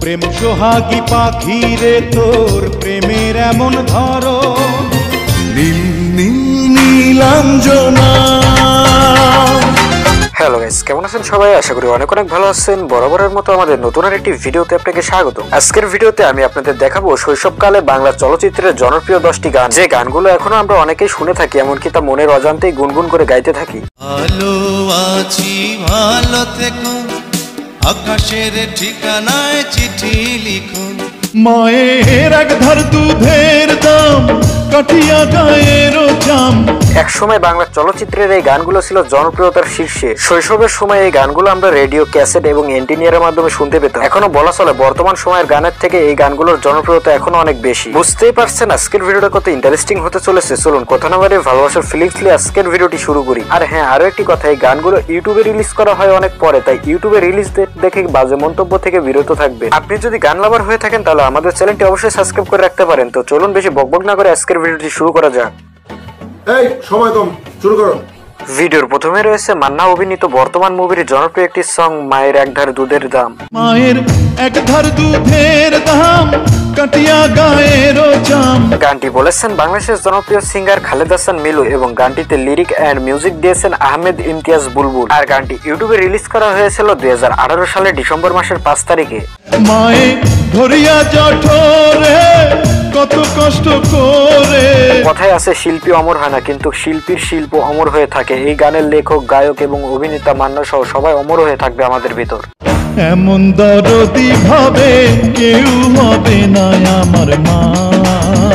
প্রেম সোহাগী পাখি রে তোর প্রেমের এমন ধরন, নীল নীল নীলাঞ্জনা। হ্যালো গাইস, কেমন আছেন সবাই? আশা করি অনেক অনেক ভালো আছেন। বরাবরের মতো আমাদের নতুন আরেকটি ভিডিওতে আপনাকে স্বাগত। আজকের ভিডিওতে আমি আপনাদের দেখাবো শৈশবকালে বাংলা চলচ্চিত্রের জনপ্রিয় 10টি গান, যে গানগুলো এখনো আমরা অনেকেই শুনে থাকি, এমনকি তা মনের অজান্তেই গুনগুন করে গাইতে থাকি। ভালো আছি ভালো থেকো, আকাশের ঠিকানায় চিঠি লিখুন, মায়ের এক ধার দুধের দাম, কাঠিয়া গায়ের জাম। এক সময় বাংলা চলচ্চিত্রের এই গানগুলো ছিল জনপ্রিয়তার শীর্ষে। শৈশবের সময় এই গানগুলো আমরা রেডিও, ক্যাসেট এবং এন্টিনিয়ারের মাধ্যমে শুনতে পেতাম। এখনো বলা চলে বর্তমান সময়ের গানের থেকে এই গানগুলোর জনপ্রিয়তা এখনো অনেক বেশি। বুঝতেই পারছেন আজকের ভিডিওটা কত ইন্টারেস্টিং হতে চলেছে। চলুন কথা না বাড়িয়ে ভালোবাসার ফিলিংস নিয়ে আজকের ভিডিওটি শুরু করি। আর হ্যাঁ, আরো একটি কথা, এই গানগুলো ইউটিউবে রিলিজ করা হয় অনেক পরে, তাই ইউটিউবে রিলিজ দেখে বাজে মন্তব্য থেকে বিরত থাকবেন। আপনি যদি গান লাভার হয়ে থাকেন তাহলে আমাদের চ্যানেলটি অবশ্যই সাবস্ক্রাইব করে রাখতে পারেন। তো চলুন বেশি বকবক না করে আজকের ভিডিওটি শুরু করা যাক। এই সময় কম, শুরু করো। ভিডিওর প্রথমে রয়েছে মান্না অভিনীত বর্তমান মুভির জনপ্রিয় একটি সং, মায়ের এক ধার দুধের দাম। মায়ের এক ধার দুধের দাম, কাটিয়া গায়ের জাম। গানটি বলেছেন বাংলাদেশের জনপ্রিয় সিঙ্গার খালেদ হাসান মিলু এবং গানটিতে লিরিক এন্ড মিউজিক দিয়েছেন আহমেদ ইমতিয়াজ বুলবুল। আর গানটি ইউটিউবে রিলিজ করা হয়েছিল 2018 সালের ডিসেম্বর মাসের 5 তারিখে। মায়ে ধরিয়া জঠরে কত কষ্ট করে। কথায় আছে শিল্পী অমর হয় না, কিন্তু শিল্পীর শিল্প অমর হয়ে থাকে। এই গানের লেখক, গায়ক এবং অভিনেতা মান্না সহ সবাই অমর হয়ে থাকবে আমাদের ভিতর। এমন দরদি ভাবে কেউ হবে না আমার মা।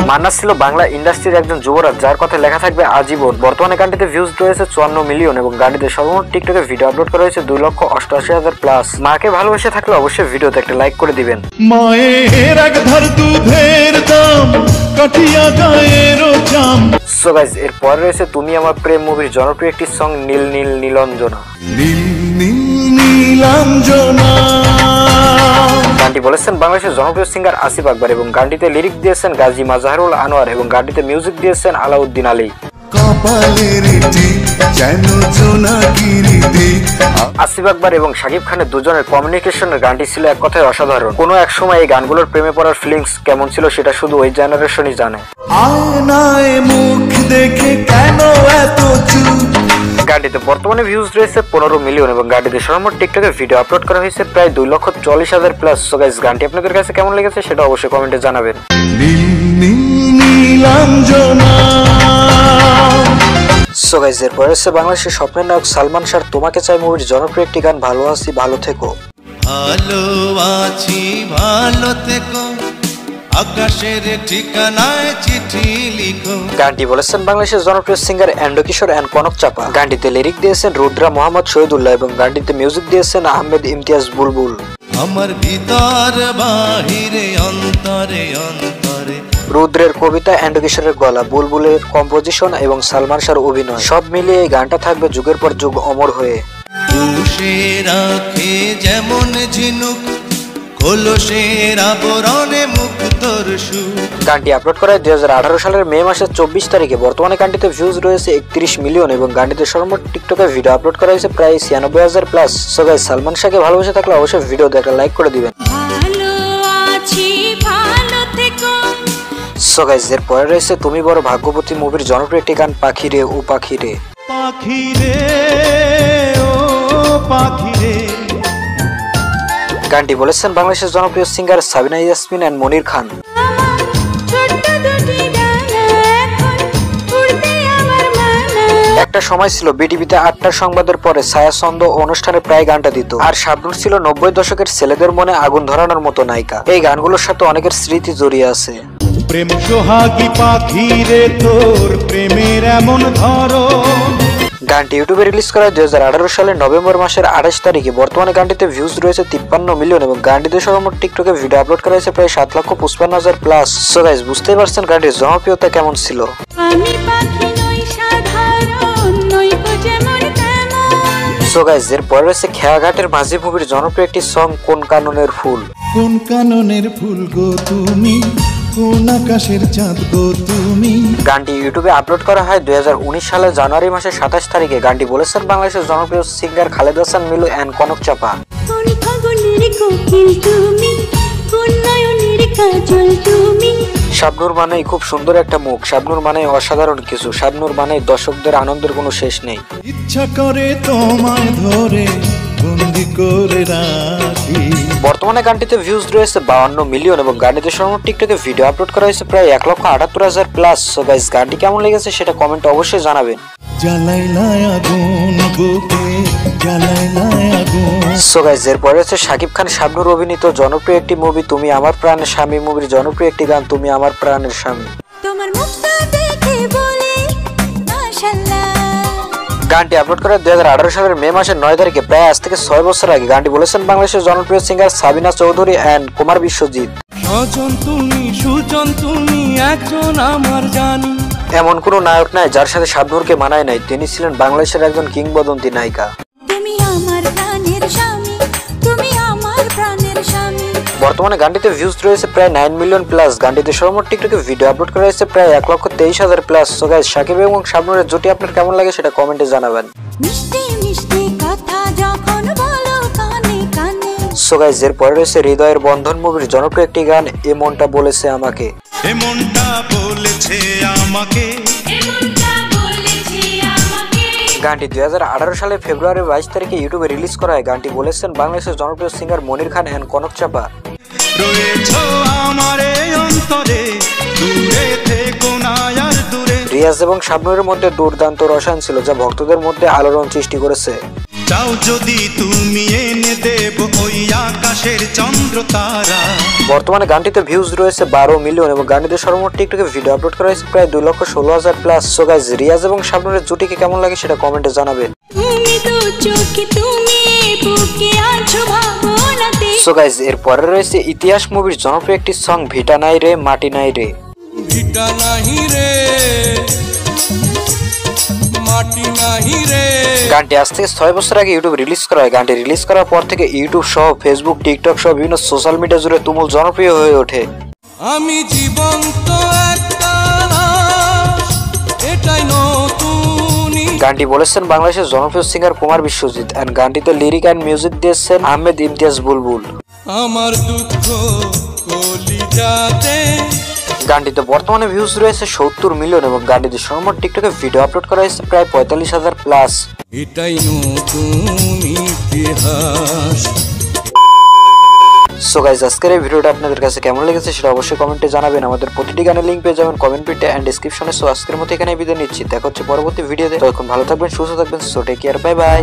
মান্না ছিল বাংলা ইন্ডাস্ট্রির একজন যুবরাজ, যার কথা লেখা থাকবে আজীবন। বর্তমানে গানটিতে ভিউজ রয়েছে 54 মিলিয়ন এবং গানটিতে সর্বমোট টিকটকে ভিডিও আপলোড করা হয়েছে 2,88,000 প্লাস। মাকে ভালোবেসে থাকলে অবশ্যই ভিডিওতে একটা লাইক করে দিবেন। মায়ের এক ধার দুধের দাম, কাঠিয়া গায়ের জাম। সো গাইস, এরপর রয়েছে তুমি আমার প্রেম মুভির জনপ্রিয় একটি সং, নীল নীল নীলাঞ্জনা। নীল নীল নীলাঞ্জনা। গানটি বলেছেন বাংলাদেশের জনপ্রিয় সিঙ্গার আসিফ আকবর এবং গানটিতে লিরিক দিয়েছেন গাজী মাজহারুল আনোয়ার এবং গানটিতে মিউজিক দিয়েছেন আলাউদ্দিন আলী। আসিফ আকবর এবং শাকিব খানের দুজনের কমিউনিকেশনের গানটি ছিল এক কথায় অসাধারণ। কোনো এক সময় এই গানগুলোর প্রেমে পড়ার ফিলিংস কেমন ছিল সেটা শুধু ওই জেনারেশনই জানে। আয়নায় মুখ দেখে কেন এত চুপ। গানটিতে বর্তমানে ভিউজ রয়েছে 15 মিলিয়ন এবং গানটিতে সর্বমোট টিকটকে ভিডিও আপলোড করা হয়েছে প্রায় 2,40,000 প্লাস। সো গাইস, গানটি আপনাদের কাছে কেমন লেগেছে সেটা অবশ্যই কমেন্টে জানাবেন। সো গাইস, এরপর হচ্ছে বাংলাদেশের স্বপ্নের নায়ক সালমান শাহর তোমাকে চাই মুভির জনপ্রিয় একটি গান, ভালো আছি ভালো থেকো। ভালো আছি ভালো থেকো, আকাশের ঠিকানায় চিঠি লিখো। গানটি বলেছেন বাংলাদেশের জনপ্রিয় সিঙ্গার এন্ডো কিশোর এন্ড কনক চাপা। গানটিতে লিরিক দিয়েছেন রুদ্রা মোহাম্মদ শহীদুল্লাহ এবং গানটিতে মিউজিক দিয়েছেন আহমেদ ইমতিয়াজ বুলবুল। আমার ভিতর বাহিরে অন্তরে অন্তরে। রুদ্রের কবিতা, এন্ডো কিশোরের গলা, বুলবুলের কম্পোজিশন এবং সালমান শাহর অভিনয়, সব মিলিয়ে এই গানটা থাকবে যুগের পর যুগ অমর হয়ে। পুষে রাখে যেমন ঝিনুক, কলসের আবরণে মুক্তর সুখ। গানটি আপলোড করা হয় 2018 সালের মে মাসের 24 তারিখে। বর্তমানে গানটিতে ভিউজ রয়েছে 31 মিলিয়ন এবং গানটিতে সর্বমোট টিকটকে ভিডিও আপলোড করা হয়েছে প্রায় 96,000 প্লাস। সো গাইস, সালমান শাহকে ভালোবেসে থাকলে অবশ্যই ভিডিওতে একটা লাইক করে দিবেন। সো গাইস, এরপরে রয়েছে তুমি বড় ভাগ্যবতী মুভির জনপ্রিয় একটি গান, পাখি রে ও পাখি রে। পাখি রে ও পাখি রে। গানটি বলেছেন বাংলাদেশের জনপ্রিয় সিঙ্গার সাবিনা ইয়াসমিন এন্ড মনির খান। একটা সময় ছিল বিটিভিতে 8টার সংবাদের পরে ছায়াছন্দ অনুষ্ঠানে প্রায় গানটা দিত। আর শাবনূর ছিল 90 দশকের ছেলেদের মনে আগুন ধরানোর মতো নায়িকা। এই গানগুলোর সাথে অনেকের স্মৃতি জড়িয়ে আছে। প্রেম সোহাগী পাখি রে তোর প্রেমের এমন ধরন। গানটি ইউটিউবে রিলিজ করা হয় 2018 সালের নভেম্বর মাসের 28 তারিখে। বর্তমানে গানটিতে ভিউজ রয়েছে 53 মিলিয়ন এবং গানটিতে সর্বমোট টিকটকে ভিডিও আপলোড করা হয়েছে প্রায় 7,55,000 প্লাস। সো গাইস, বুঝতেই পারছেন গানটির জনপ্রিয়তা কেমন ছিল। সো গাইস, এরপর রয়েছে খেয়াঘাটের মাঝি মুভির জনপ্রিয় একটি সং, কোন কাননের ফুল। কোন কাননের ফুল গো তুমি, কোন আকাশের চাঁদ গো তুমি। গানটি ইউটিউবে আপলোড করা হয় 2019 সালের জানুয়ারি মাসের 27 তারিখে। গানটি বলেছেন বাংলাদেশের জনপ্রিয় সিঙ্গার খালেদ হাসান মিলু এন্ড কনক চাপা। নয়নের কাজল তুমি। শাবনূর মানেই খুব সুন্দর একটা মুখ, শাবনূর মানে অসাধারণ কিছু, শাবনূর মানে দর্শকদের আনন্দের কোনো শেষ নেই। ইচ্ছা করে তোমায় ধরে বন্দি করে রাখি। বর্তমানে গানটিতে ভিউজ রয়েছে 52 মিলিয়ন এবং গানটিতে সর্বমোট টিকটকে ভিডিও আপলোড করা হয়েছে প্রায় 1,78,000 প্লাস। সো গাইস, গানটি কেমন লেগেছে সেটা কমেন্টে অবশ্যই জানাবেন। জ্বালাইলাই আগুন বুকে, জ্বালাইলাই আগুন। সো গাইস, এরপরে হচ্ছে শাকিব খান শাবনূর অভিনীত জনপ্রিয় একটি মুভি তুমি আমার প্রাণের স্বামী মুভির জনপ্রিয় একটি গান তুমি আমার প্রাণের স্বামী। তোমার মুখটা দেখে বলি মাশাআল্লাহ। গানটি আপলোড করা 2018 সালের মে মাসের 9 তারিখে, প্রায় আজ থেকে 6 বছর আগে। গানটি বলেছেন বাংলাদেশের জনপ্রিয় সিঙ্গার সাবিনা চৌধুরী এন্ড কুমার বিশ্বজিৎ। স্বজন তুমি সুজন তুমি একজন আমার জানি। এমন কোনো নায়ক নাই যার সাথে শাবনূরকে মানায় নাই, তিনি ছিলেন বাংলাদেশের একজন কিংবদন্তি নায়িকা। তুমি আমার প্রাণের স্বামী, তুমি আমার প্রাণের স্বামী। বর্তমানে গানটিতে ভিউজ রয়েছে প্রায় 9 মিলিয়ন প্লাস। গানটিতে সর্বমোট টিকটকে ভিডিও আপলোড করা হয়েছে প্রায় 1,23,000 প্লাস। সো গাইস, শাকিব এবং শাবনূরের জুটি আপনার কেমন লাগে সেটা কমেন্টে জানাবেন। মিষ্টি মিষ্টি কথা যখন বলো কানে কানে। সো গাইস, এরপরে রয়েছে হৃদয়ের বন্ধন মুভির জনপ্রিয় একটি গান এ মনটা বলেছে আমাকে। এমনটা বলেছে আমাকে। গানটি 2018 সালের ফেব্রুয়ারি 22 তারিখে ইউটিউবে রিলিজ করা হয়। গানটি বলেছেন বাংলাদেশের জনপ্রিয় সিঙ্গার মনির খান এন্ড কনক চাপা। রয়েছো আমার এই অন্তরে, দূরে থেকো না আর দূরে। রিয়াজ এবং শাবনূরের মধ্যে দুর্দান্ত রসায়ন ছিল যা ভক্তদের মধ্যে আলোড়ন সৃষ্টি করেছে। চাও যদি তুমি এনে দেব ওই আকাশের চন্দ্র তারা। বর্তমানে গানটিতে ভিউজ রয়েছে 12 মিলিয়ন এবং গানটিতে সর্বমোট টিকটকে ভিডিও আপলোড করা হয়েছে প্রায় 2,16,000 প্লাস। সো গাইস, রিয়াজ এবং শাবনূরের জুটিকে কেমন লাগে সেটা কমেন্টে জানাবেন। তুমি তো চোখে তুমি বুকে আছো ভাবনাতে। সো গাইস, এরপরে রয়েছে ইতিহাস মুভির জনপ্রিয় একটি সং ভিটা নাই রে মাটি নাই রে। ভিটা নাহি রে মাটি নাহি রে। গানটি আজ থেকে 6 বছর আগে ইউটিউব রিলিজ করা হয়। গানটি রিলিজ করার পর থেকে ইউটিউব সহ ফেসবুক, টিকটক সহ বিভিন্ন সোশ্যাল মিডিয়া জুড়ে তুমুল জনপ্রিয় হয়ে ওঠে। আমি জীবন্ত একটা লাশ, এটাই নতুনই। গানটি বলেছেন বাংলাদেশের জনপ্রিয় সিঙ্গার কুমার বিশ্বজিৎ এন্ড গানটিতে লিরিক এন্ড মিউজিক দিয়েছেন আহমেদ ইমতিয়াজ বুলবুল। আমার দুঃখ কলিজাতে। গানটিতে বর্তমানে ভিউজ রয়েছে 70 মিলিয়ন এবং গানটিতে সর্বমোট টিকটকে ভিডিও আপলোড করা হয়েছে প্রায় 45,000 প্লাস। এটাই নতুন ইতিহাস। সো গাইস, আজকের এই ভিডিওটা আপনাদের কাছে কেমন লেগেছে সেটা অবশ্যই কমেন্টে জানাবেন। আমাদের প্রতিটি গানের লিংক পেয়ে যাবেন কমেন্ট পিটে এন্ড ডেসক্রিপশনে। সো আজকের মতো এখানে বিদায় নিচ্ছি, দেখা হচ্ছে পরবর্তী ভিডিওতে। ততক্ষণ ভালো থাকবেন, সুস্থ থাকবেন। So take care, bye by.